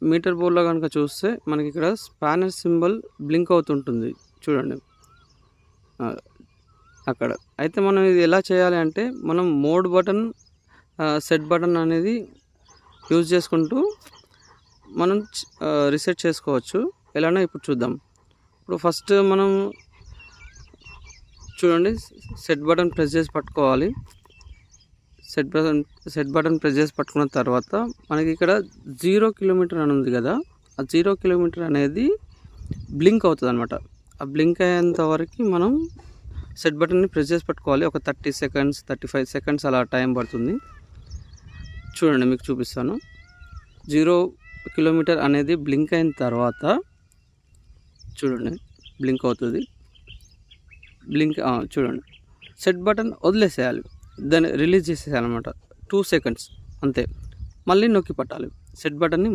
Metre బోర్డ్లో కనుక చూస్తే మనకి ఇక్కడ స్పానర్ సింబల్ బ్లింక్ అవుతుంటుంది చూడండి అక్కడ. అయితే మనం ఇది ఎలా చేయాలి అంటే మనం మోడ్ బటన్ సెట్ బటన్ అనేది యూజ్ చేసుకుంటూ మనం రీసెట్ చేసుకోవచ్చు. ఎలానో ఇప్పుడు చూద్దాం. ఇప్పుడు ఫస్ట్ మనం చూడండి సెట్ బటన్ ప్రెస్ చేసి పట్టుకోవాలి. సెట్ బటన్ ప్రెస్ చేసి పట్టుకున్న తర్వాత మనకి ఇక్కడ 0 కిలోమీటర్ అని ఉంది కదా, ఆ 0 కిలోమీటర్ అనేది బ్లింక్ అవుతుంది అనమాట. ఆ బ్లింక్ అయ్యేంత వరకు మనం సెట్ బటన్ని ప్రెస్ చేసి పట్టుకోవాలి. ఒక 30 సెకండ్స్ 35 సెకండ్స్ అలా టైం పడుతుంది. చూడండి మీకు చూపిస్తాను. 0 కిలోమీటర్ అనేది బ్లింక్ అయిన తర్వాత చూడండి బ్లింక్ అవుతుంది. చూడండి సెట్ బటన్ వదిలేసేయాలి, దాన్ని రిలీజ్ చేసేయాలన్నమాట. 2 సెకండ్స్ అంతే. మళ్ళీ నొక్కి పట్టాలి సెట్ బటన్ని.